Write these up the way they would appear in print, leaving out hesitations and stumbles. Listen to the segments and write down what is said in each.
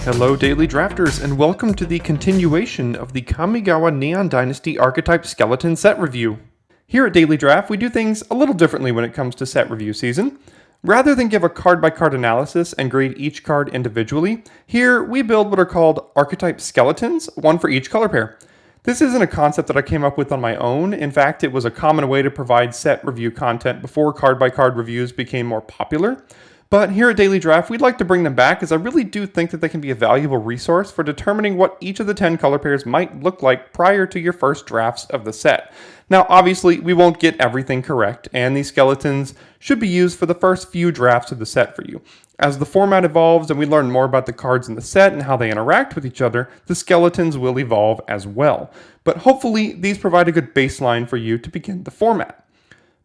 Hello Daily Drafters, and welcome to the continuation of the Kamigawa Neon Dynasty Archetype Skeleton set review. Here at Daily Draft, we do things a little differently when it comes to set review season. Rather than give a card-by-card analysis and grade each card individually, here we build what are called Archetype Skeletons, one for each color pair. This isn't a concept that I came up with on my own. In fact, it was a common way to provide set review content before card-by-card reviews became more popular. But here at Daily Draft, we'd like to bring them back as I really do think that they can be a valuable resource for determining what each of the 10 color pairs might look like prior to your first drafts of the set. Now, obviously, we won't get everything correct, and these skeletons should be used for the first few drafts of the set for you. As the format evolves and we learn more about the cards in the set and how they interact with each other, the skeletons will evolve as well. But hopefully, these provide a good baseline for you to begin the format.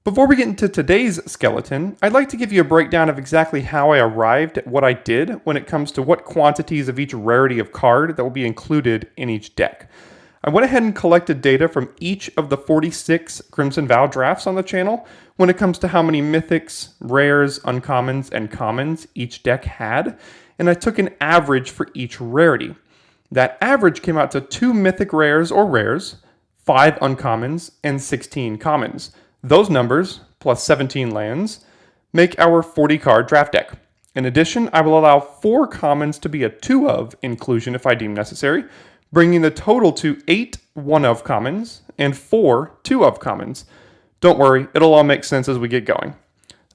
Before we get into today's skeleton, I'd like to give you a breakdown of exactly how I arrived at what I did when it comes to what quantities of each rarity of card that will be included in each deck. I went ahead and collected data from each of the 46 Crimson Vow drafts on the channel when it comes to how many mythics, rares, uncommons, and commons each deck had, and I took an average for each rarity. That average came out to 2 mythic rares or rares, 5 uncommons, and 16 commons. Those numbers, plus 17 lands, make our 40-card draft deck. In addition, I will allow 4 commons to be a 2-of inclusion if I deem necessary, bringing the total to 8 1-of commons and 4 2-of commons. Don't worry, it'll all make sense as we get going.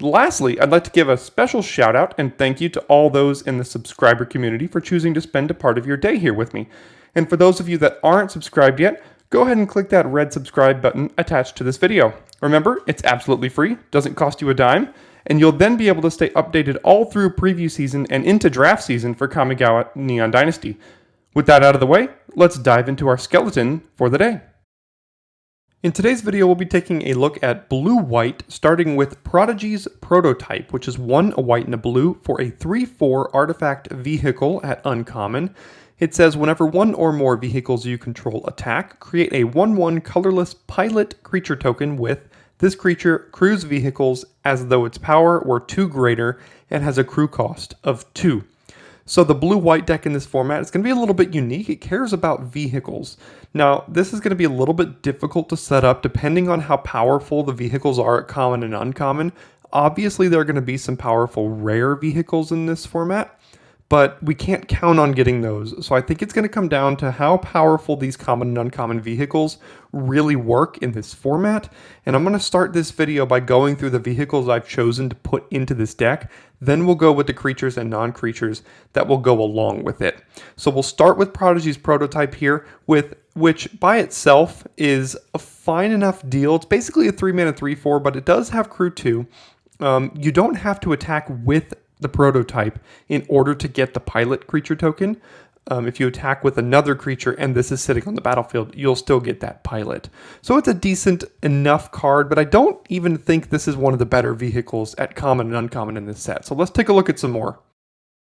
Lastly, I'd like to give a special shout out and thank you to all those in the subscriber community for choosing to spend a part of your day here with me. And for those of you that aren't subscribed yet, go ahead and click that red subscribe button attached to this video. Remember, it's absolutely free, doesn't cost you a dime, and you'll then be able to stay updated all through preview season and into draft season for Kamigawa Neon Dynasty. With that out of the way, let's dive into our skeleton for the day. In today's video, we'll be taking a look at blue-white, starting with Prodigy's Prototype, which is 1 a white and a blue for a 3/4 artifact vehicle at uncommon. It says whenever 1 or more vehicles you control attack, create a 1/1 colorless pilot creature token with this creature crews vehicles as though its power were 2 greater and has a crew cost of 2. So the blue-white deck in this format is going to be a little bit unique. It cares about vehicles. Now, this is going to be a little bit difficult to set up depending on how powerful the vehicles are at common and uncommon. Obviously, there are going to be some powerful rare vehicles in this format, but we can't count on getting those. So I think it's going to come down to how powerful these common and uncommon vehicles really work in this format. And I'm going to start this video by going through the vehicles I've chosen to put into this deck. Then we'll go with the creatures and non-creatures that will go along with it. So we'll start with Prodigy's Prototype here, which by itself is a fine enough deal. It's basically a 3-mana 3/4, but it does have crew 2. You don't have to attack with the prototype in order to get the pilot creature token. If you attack with another creature and this is sitting on the battlefield, you'll still get that pilot. So it's a decent enough card, but I don't even think this is one of the better vehicles at common and uncommon in this set. So let's take a look at some more.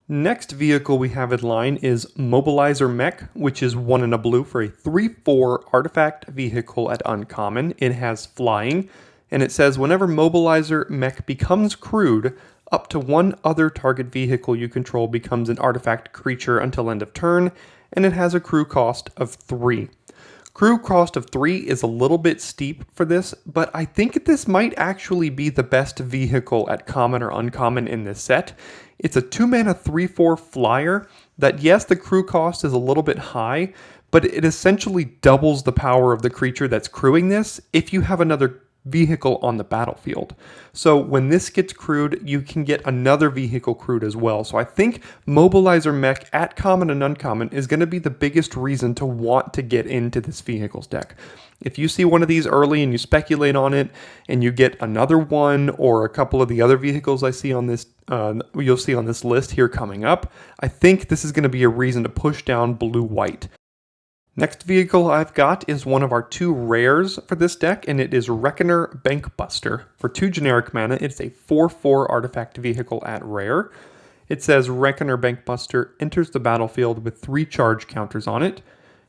Next vehicle we have in line is Mobilizer Mech, which is 1 and a blue for a 3/4 artifact vehicle at uncommon. It has flying, and it says whenever Mobilizer Mech becomes crewed, up to 1 other target vehicle you control becomes an artifact creature until end of turn, and it has a crew cost of 3. Crew cost of 3 is a little bit steep for this, but I think this might actually be the best vehicle at common or uncommon in this set. It's a 2-mana 3/4 flyer that, yes, the crew cost is a little bit high, but it essentially doubles the power of the creature that's crewing this if you have another vehicle on the battlefield. So when this gets crewed, you can get another vehicle crewed as well. So I think Mobilizer Mech at common and uncommon is going to be the biggest reason to want to get into this vehicles deck. If you see one of these early and you speculate on it and you get another one or a couple of the other vehicles I see on this, you'll see on this list here coming up, I think this is going to be a reason to push down blue-white. Next vehicle I've got is one of our 2 rares for this deck, and it is Reckoner Bankbuster. For 2 generic mana, it's a 4/4 artifact vehicle at rare. It says Reckoner Bankbuster enters the battlefield with 3 charge counters on it.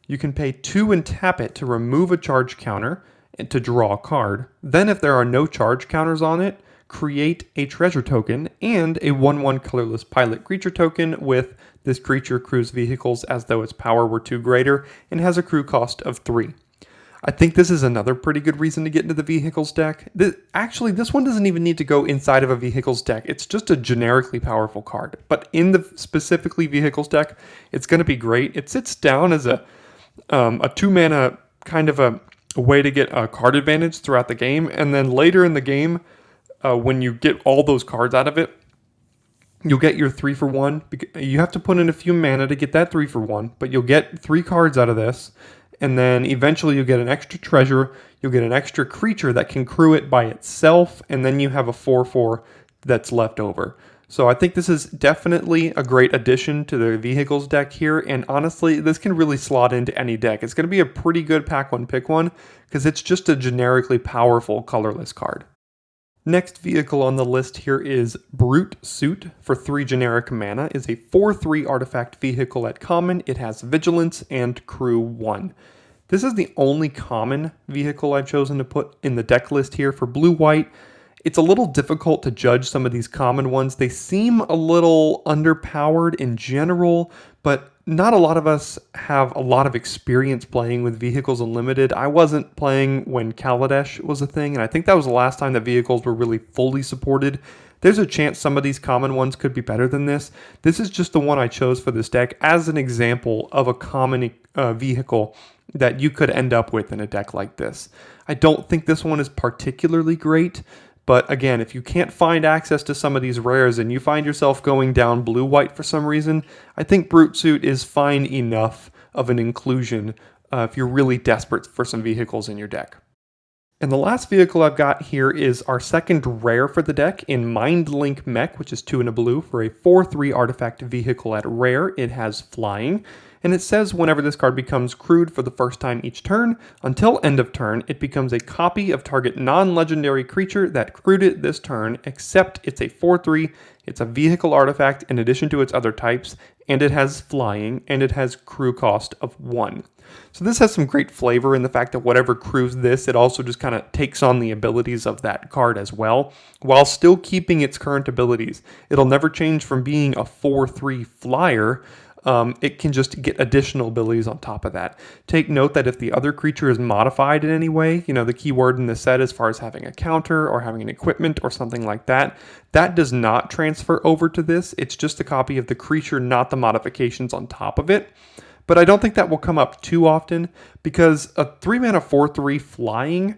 You can pay 2 and tap it to remove a charge counter and to draw a card. Then if there are no charge counters on it, create a treasure token and a 1/1 colorless pilot creature token with This creature crews vehicles as though its power were 2 greater and has a crew cost of 3. I think this is another pretty good reason to get into the vehicles deck. Actually, this one doesn't even need to go inside of a vehicles deck. It's just a generically powerful card. But in the specifically vehicles deck, it's going to be great. It sits down as a 2-mana kind of a way to get a card advantage throughout the game. And then later in the game, when you get all those cards out of it, you'll get your 3 for 1. You have to put in a few mana to get that 3 for 1, but you'll get 3 cards out of this. And then eventually you'll get an extra treasure, you'll get an extra creature that can crew it by itself, and then you have a 4/4 that's left over. So I think this is definitely a great addition to the vehicles deck here, and honestly, this can really slot into any deck. It's going to be a pretty good pack one, pick one, because it's just a generically powerful colorless card. Next vehicle on the list here is Brute Suit for 3 generic mana. Is a 4/3 artifact vehicle at common. It has Vigilance and Crew 1. This is the only common vehicle I've chosen to put in the deck list here for blue-white. It's a little difficult to judge some of these common ones. They seem a little underpowered in general, but not a lot of us have a lot of experience playing with Vehicles Unlimited. I wasn't playing when Kaladesh was a thing, and I think that was the last time that vehicles were really fully supported. There's a chance some of these common ones could be better than this. This is just the one I chose for this deck as an example of a common vehicle that you could end up with in a deck like this. I don't think this one is particularly great, but again, if you can't find access to some of these rares and you find yourself going down blue-white for some reason, I think Brute Suit is fine enough of an inclusion if you're really desperate for some vehicles in your deck. And the last vehicle I've got here is our second rare for the deck in Mindlink Mech, which is 2 and a blue for a 4/3 artifact vehicle at rare. It has flying. And it says whenever this card becomes crewed for the first time each turn, until end of turn, it becomes a copy of target non-legendary creature that crewed it this turn, except it's a 4/3, it's a vehicle artifact in addition to its other types, and it has flying, and it has crew cost of 1. So this has some great flavor in the fact that whatever crews this, it also just kind of takes on the abilities of that card as well, while still keeping its current abilities. It'll never change from being a 4/3 flyer. It can just get additional abilities on top of that. Take note that if the other creature is modified in any way, the keyword in the set as far as having a counter or having an equipment or something like that, that does not transfer over to this. It's just a copy of the creature, not the modifications on top of it. But I don't think that will come up too often because a 3-mana 4/3 flying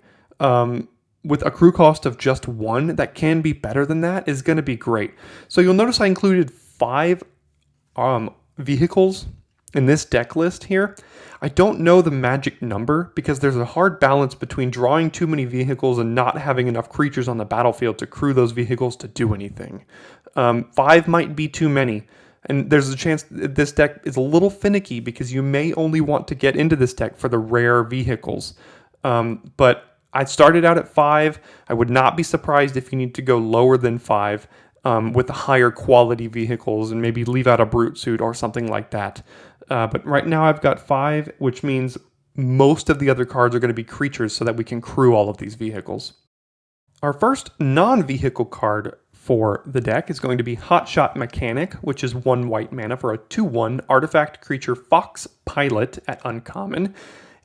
with a crew cost of just 1 that can be better than that is going to be great. So you'll notice I included 5 vehicles in this deck list here. I don't know the magic number because there's a hard balance between drawing too many vehicles and not having enough creatures on the battlefield to crew those vehicles to do anything. 5 might be too many. And there's a chance that this deck is a little finicky because you may only want to get into this deck for the rare vehicles. But I started out at 5. I would not be surprised if you need to go lower than 5 with the higher quality vehicles and maybe leave out a Brute Suit or something like that. But right now I've got 5, which means most of the other cards are going to be creatures so that we can crew all of these vehicles. Our first non-vehicle card for the deck is going to be Hotshot Mechanic, which is 1 white mana for a 2/1 artifact creature Fox Pilot at uncommon.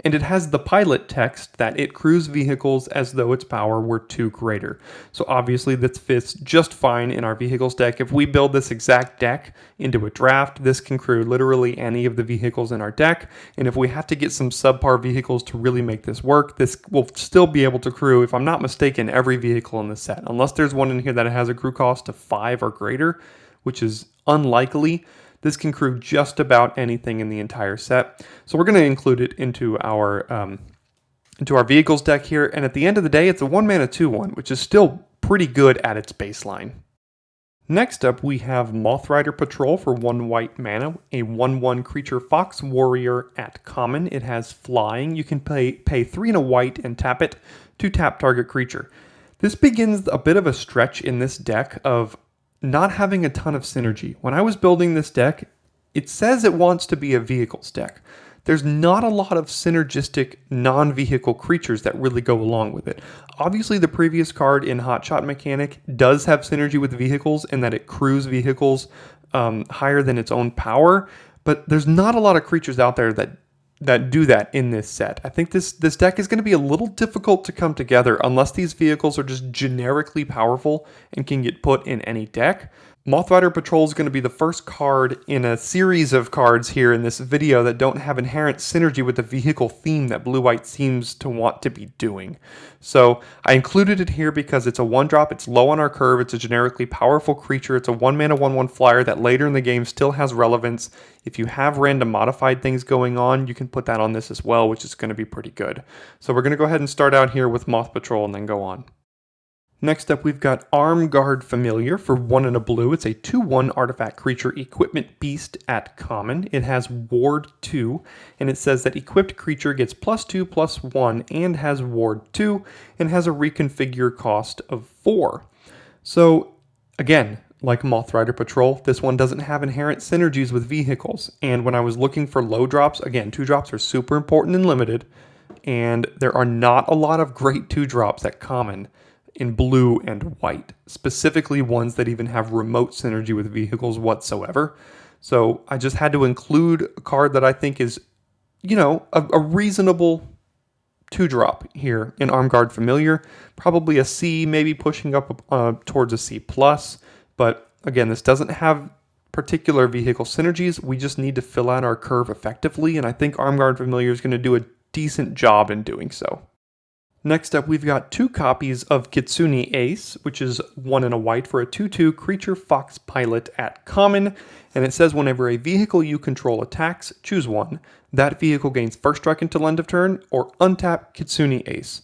And it has the pilot text that it crews vehicles as though its power were 2 greater. So obviously this fits just fine in our vehicles deck. If we build this exact deck into a draft, this can crew literally any of the vehicles in our deck. And if we have to get some subpar vehicles to really make this work, this will still be able to crew, if I'm not mistaken, every vehicle in the set. Unless there's one in here that has a crew cost of 5 or greater, which is unlikely. This can crew just about anything in the entire set. So we're going to include it into our vehicles deck here. And at the end of the day, it's a 1 mana 2/1, which is still pretty good at its baseline. Next up, we have Mothrider Patrol for 1 white mana, a 1/1 creature Fox Warrior at common. It has flying. You can pay 3 and a white and tap it to tap target creature. This begins a bit of a stretch in this deck of not having a ton of synergy. When I was building this deck, it says it wants to be a vehicles deck. there's not a lot of synergistic non-vehicle creatures that really go along with it. Obviously, the previous card in Hotshot Mechanic does have synergy with vehicles in that it crews vehicles higher than its own power, but there's not a lot of creatures out there that do that in this set. I think this deck is going to be a little difficult to come together unless these vehicles are just generically powerful and can get put in any deck. Mothrider Patrol is going to be the first card in a series of cards here in this video that don't have inherent synergy with the vehicle theme that blue-white seems to want to be doing. So I included it here because it's a 1-drop, it's low on our curve, it's a generically powerful creature, it's a 1-mana 1/1 flyer that later in the game still has relevance. If you have random modified things going on, you can put that on this as well, which is going to be pretty good. So we're going to go ahead and start out here with Moth Patrol and then go on. Next up, we've got Armguard Familiar for 1 and a blue. It's a 2/1 artifact creature equipment beast at common. It has Ward 2, and it says that equipped creature gets +2/+1 and has Ward 2, and has a reconfigure cost of 4. So, again, like Mothrider Patrol, this one doesn't have inherent synergies with vehicles. And when I was looking for low drops, again, 2-drops are super important and limited, and there are not a lot of great 2-drops at common in blue and white, specifically ones that even have remote synergy with vehicles whatsoever. So I just had to include a card that I think is, you know, a reasonable 2-drop here in Armguard Familiar. Probably a C, maybe pushing up towards a C+. But again, this doesn't have particular vehicle synergies. We just need to fill out our curve effectively, and I think Armguard Familiar is going to do a decent job in doing so. Next up, we've got 2 copies of Kitsune Ace, which is 1 and a white for a 2/2 creature fox pilot at common. And it says whenever a vehicle you control attacks, choose one. That vehicle gains first strike until end of turn, or untap Kitsune Ace.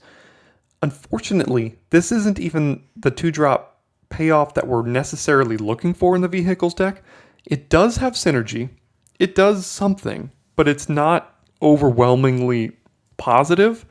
Unfortunately, this isn't even the 2-drop payoff that we're necessarily looking for in the vehicles deck. It does have synergy. It does something, but it's not overwhelmingly positive.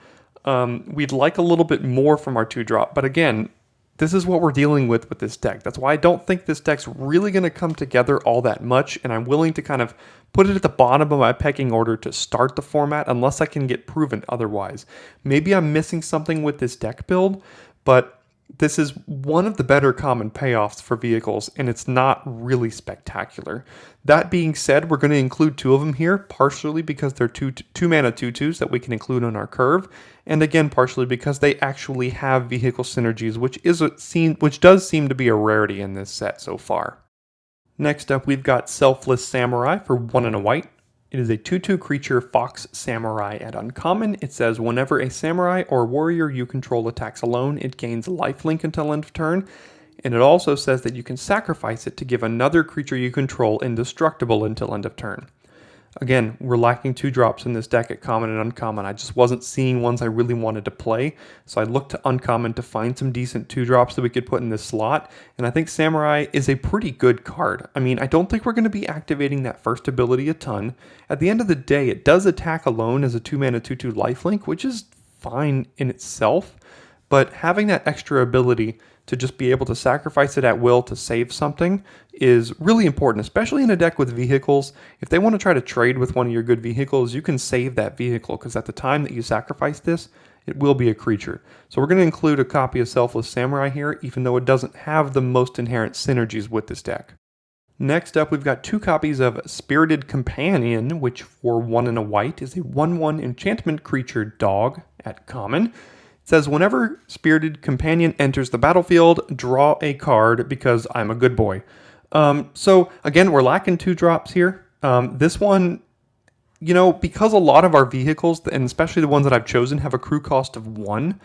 We'd like a little bit more from our 2-drop, but again, this is what we're dealing with this deck. That's why I don't think this deck's really going to come together all that much, and I'm willing to kind of put it at the bottom of my pecking order to start the format unless I can get proven otherwise. Maybe I'm missing something with this deck build, but this is one of the better common payoffs for vehicles, and it's not really spectacular. That being said, we're going to include 2 of them here, partially because they're 2-mana 2/2s that we can include on our curve, and again, partially because they actually have vehicle synergies, which does seem to be a rarity in this set so far. Next up, we've got Selfless Samurai for 1 and a white. It is a 2/2 creature fox samurai at uncommon. It says whenever a samurai or warrior you control attacks alone, it gains lifelink until end of turn. And it also says that you can sacrifice it to give another creature you control indestructible until end of turn. Again, we're lacking 2-drops in this deck at common and uncommon. I just wasn't seeing ones I really wanted to play, so I looked to uncommon to find some decent 2-drops that we could put in this slot, and I think Samurai is a pretty good card. I mean, I don't think we're going to be activating that first ability a ton. At the end of the day, it does attack alone as a 2-mana 2/2 lifelink, which is fine in itself, but having that extra ability to just be able to sacrifice it at will to save something is really important, especially in a deck with vehicles. If they want to try to trade with one of your good vehicles, you can save that vehicle, because at the time that you sacrifice this, it will be a creature. So we're going to include a copy of Selfless Samurai here, even though it doesn't have the most inherent synergies with this deck. Next up, we've got 2 copies of Spirited Companion, which for 1 and a white is a 1/1 enchantment creature dog at common. Says whenever Spirited Companion enters the battlefield, draw a card because I'm a good boy. So again, we're lacking 2-drops here. This one, you know, because a lot of our vehicles, and especially the ones that I've chosen, have a crew cost of 1,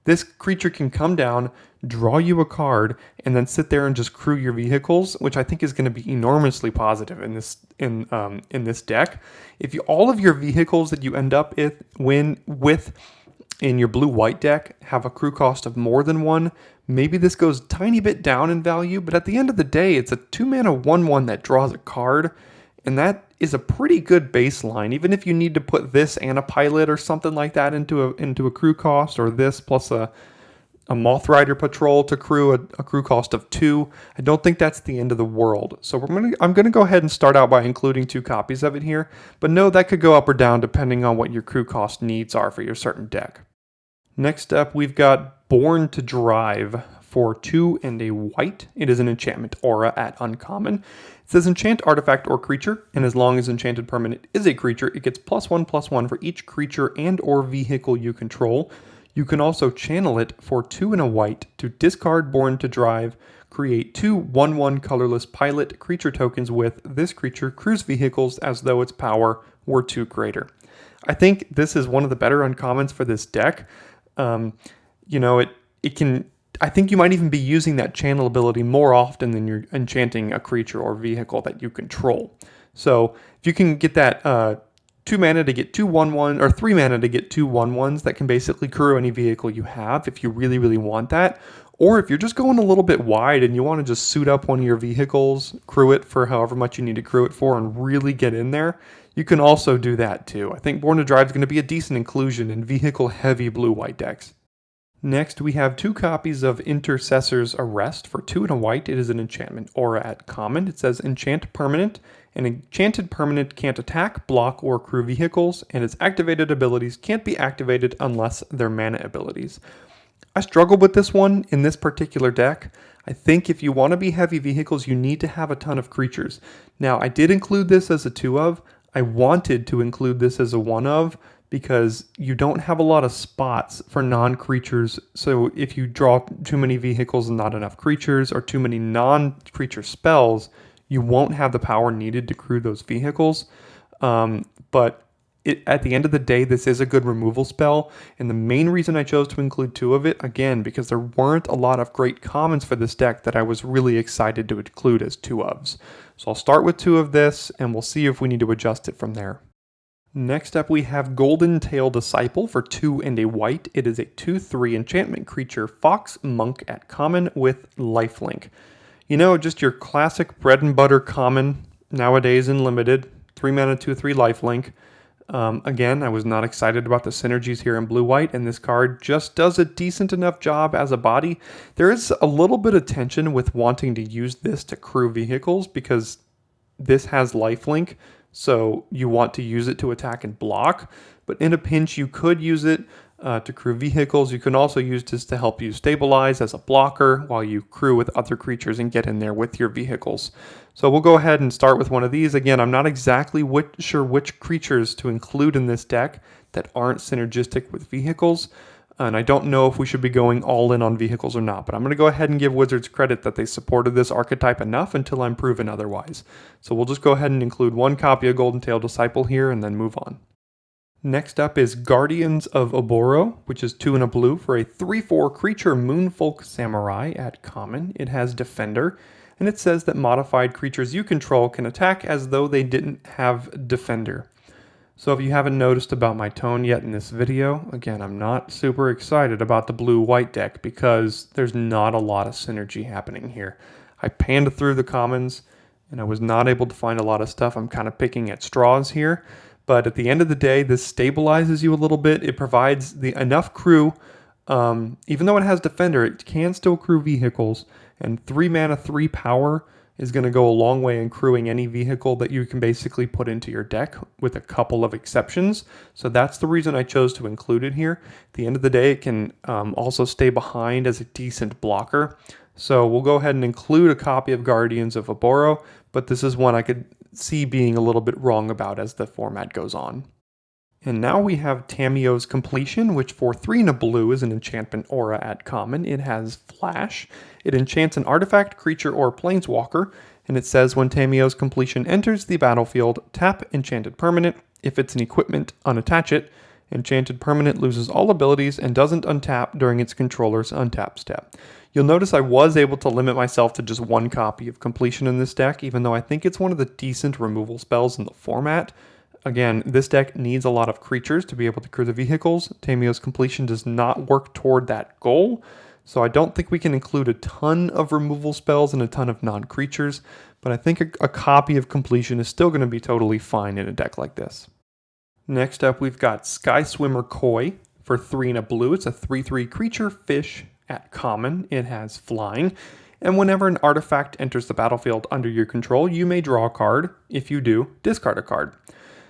this creature can come down, draw you a card, and then sit there and just crew your vehicles, which I think is going to be enormously positive in this deck. If all of your vehicles that you end up with in your blue-white deck have a crew cost of more than 1, maybe this goes a tiny bit down in value, but at the end of the day, it's a 2-mana 1/1 that draws a card, and that is a pretty good baseline. Even if you need to put this and a pilot or something like that into a crew cost, or this plus a a Mothrider Patrol to crew, a crew cost of 2. I don't think that's the end of the world. So I'm going to go ahead and start out by including 2 copies of it here. But no, that could go up or down depending on what your crew cost needs are for your certain deck. Next up, we've got Born to Drive for 2 and a white. It is an enchantment aura at uncommon. It says enchant artifact or creature, and as long as enchanted permanent is a creature, it gets +1/+1 for each creature and or vehicle you control. You can also channel it for 2 and a white to discard Born to Drive, create 2 1/1 colorless pilot creature tokens with this creature cruise vehicles as though its power were 2 greater. I think this is one of the better uncommons for this deck. You know, it can. I think you might even be using that channel ability more often than you're enchanting a creature or vehicle that you control. So if you can get that 2 mana to get 2 1/1, or 3 mana to get 2 1/1s that can basically crew any vehicle you have if you really, really want that. Or if you're just going a little bit wide and you want to just suit up one of your vehicles, crew it for however much you need to crew it for, and really get in there, you can also do that too. I think Born to Drive is going to be a decent inclusion in vehicle-heavy blue-white decks. Next, we have 2 copies of Intercessor's Arrest for 2 and a white. It is an enchantment aura at common. It says enchant permanent. An enchanted permanent can't attack, block, or crew vehicles, and its activated abilities can't be activated unless they're mana abilities. I struggled with this one in this particular deck. I think if you want to be heavy vehicles, you need to have a ton of creatures. Now, I did include this as a 2 of. I wanted to include this as a 1 of, because you don't have a lot of spots for non-creatures. So if you draw too many vehicles and not enough creatures, or too many non-creature spells, you won't have the power needed to crew those vehicles. But at the end of the day, this is a good removal spell. And the main reason I chose to include 2 of it, again, because there weren't a lot of great commons for this deck that I was really excited to include as 2 ofs. So I'll start with 2 of this, and we'll see if we need to adjust it from there. Next up, we have Golden Tail Disciple for 2 and a white. It is a 2/3 enchantment creature, Fox Monk at common with lifelink. You know, just your classic bread and butter common nowadays in limited. 3 mana, 2/3 lifelink. Again, I was not excited about the synergies here in blue-white, and this card just does a decent enough job as a body. There is a little bit of tension with wanting to use this to crew vehicles because this has lifelink. So you want to use it to attack and block, but in a pinch you could use it to crew vehicles. You can also use this to help you stabilize as a blocker while you crew with other creatures and get in there with your vehicles. So we'll go ahead and start with one of these. Again, I'm not exactly sure which creatures to include in this deck that aren't synergistic with vehicles. And I don't know if we should be going all in on vehicles or not, but I'm going to go ahead and give Wizards credit that they supported this archetype enough until I'm proven otherwise. So we'll just go ahead and include 1 copy of Golden Tail Disciple here and then move on. Next up is Guardians of Oboro, which is 2 and a blue for a 3/4 creature Moonfolk Samurai at common. It has Defender, and it says that modified creatures you control can attack as though they didn't have Defender. So if you haven't noticed about my tone yet in this video, again, I'm not super excited about the blue-white deck because there's not a lot of synergy happening here. I panned through the commons and I was not able to find a lot of stuff. I'm kind of picking at straws here, but at the end of the day, this stabilizes you a little bit. It provides enough crew. Even though it has Defender, it can still crew vehicles, and 3 mana, 3 power is going to go a long way in crewing any vehicle that you can basically put into your deck, with a couple of exceptions. So that's the reason I chose to include it here. At the end of the day, it can also stay behind as a decent blocker. So we'll go ahead and include a copy of Guardians of Oboro, but this is one I could see being a little bit wrong about as the format goes on. And now we have Tamiyo's Completion, which for 3 and a blue is an enchantment aura at common. It has Flash. It enchants an artifact, creature, or planeswalker, and it says when Tamiyo's Completion enters the battlefield, tap enchanted permanent. If it's an equipment, unattach it. Enchanted permanent loses all abilities and doesn't untap during its controller's untap step. You'll notice I was able to limit myself to just 1 copy of Completion in this deck, even though I think it's one of the decent removal spells in the format. Again, this deck needs a lot of creatures to be able to crew the vehicles. Tamiyo's Completion does not work toward that goal, so I don't think we can include a ton of removal spells and a ton of non-creatures, but I think a copy of Completion is still going to be totally fine in a deck like this. Next up, we've got Skyswimmer Koi for 3 and a blue. It's a 3/3 creature fish at common. It has flying, and whenever an artifact enters the battlefield under your control, you may draw a card. If you do, discard a card.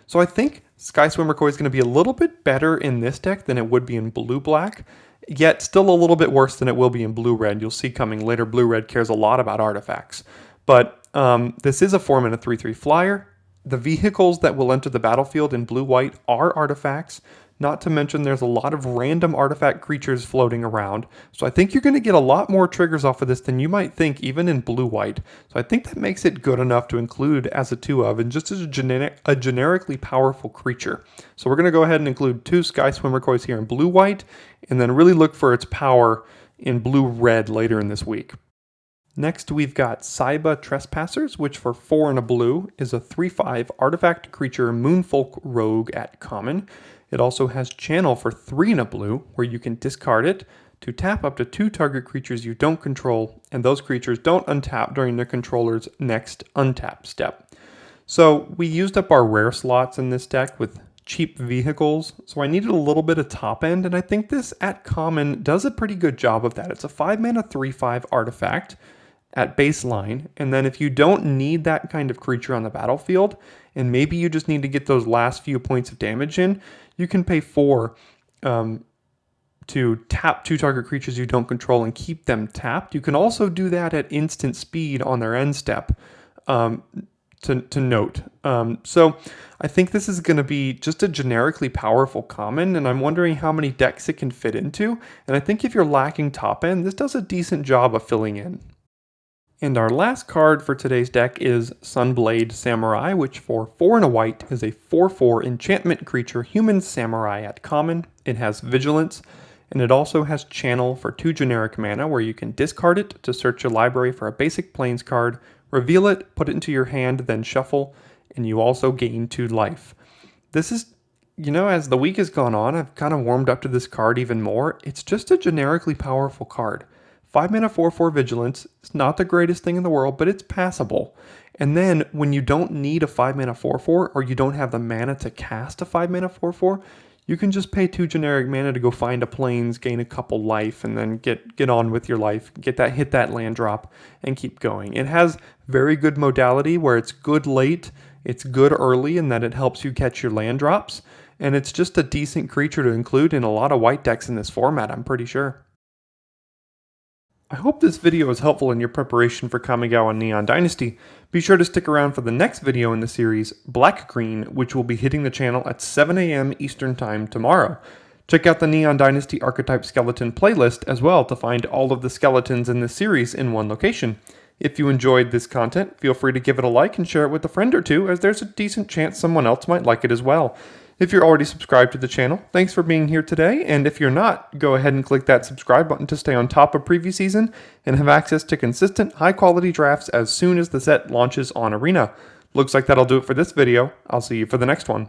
So I think Skyswimmer Koi is going to be a little bit better in this deck than it would be in blue-black, yet still a little bit worse than it will be in blue-red. You'll see coming later, blue-red cares a lot about artifacts. But this is a 4-mana 3/3 flyer. The vehicles that will enter the battlefield in blue-white are artifacts, not to mention there's a lot of random artifact creatures floating around. So I think you're going to get a lot more triggers off of this than you might think even in blue-white. So I think that makes it good enough to include as a 2-of and just as a generically powerful creature. So we're going to go ahead and include 2 Skyswimmer Kois here in blue-white and then really look for its power in blue-red later in this week. Next, we've got Saiba Trespassers, which for 4 and a blue is a 3/5 artifact creature Moonfolk Rogue at common. It also has Channel for 3 and a blue, where you can discard it to tap up to 2 target creatures you don't control, and those creatures don't untap during the controller's next untap step. So we used up our rare slots in this deck with cheap vehicles, so I needed a little bit of top end, and I think this at common does a pretty good job of that. It's a 5-mana 3/5 artifact at baseline, and then if you don't need that kind of creature on the battlefield, and maybe you just need to get those last few points of damage in, you can pay 4 to tap 2 target creatures you don't control and keep them tapped. You can also do that at instant speed on their end step, to note. So I think this is going to be just a generically powerful common, and I'm wondering how many decks it can fit into, and I think if you're lacking top end, this does a decent job of filling in. And our last card for today's deck is Sunblade Samurai, which for 4 and a white is a 4/4 enchantment creature human samurai at common. It has vigilance, and it also has Channel for 2 generic mana, where you can discard it to search your library for a basic plains card, reveal it, put it into your hand, then shuffle, and you also gain 2 life. This is, as the week has gone on, I've kind of warmed up to this card even more. It's just a generically powerful card. 5-mana 4/4 vigilance. It's not the greatest thing in the world, but it's passable. And then when you don't need a 5-mana 4/4, or you don't have the mana to cast a 5-mana 4/4, you can just pay 2 generic mana to go find a plains, gain a couple life, and then get on with your life, hit that land drop, and keep going. It has very good modality where it's good late, it's good early, and that it helps you catch your land drops. And it's just a decent creature to include in a lot of white decks in this format, I'm pretty sure. I hope this video is helpful in your preparation for Kamigawa Neon Dynasty. Be sure to stick around for the next video in the series, Black Green, which will be hitting the channel at 7 AM Eastern Time tomorrow. Check out the Neon Dynasty Archetype Skeleton playlist as well to find all of the skeletons in this series in one location. If you enjoyed this content, feel free to give it a like and share it with a friend or two, as there's a decent chance someone else might like it as well. If you're already subscribed to the channel, thanks for being here today, and if you're not, go ahead and click that subscribe button to stay on top of preview season and have access to consistent, high-quality drafts as soon as the set launches on Arena. Looks like that'll do it for this video. I'll see you for the next one.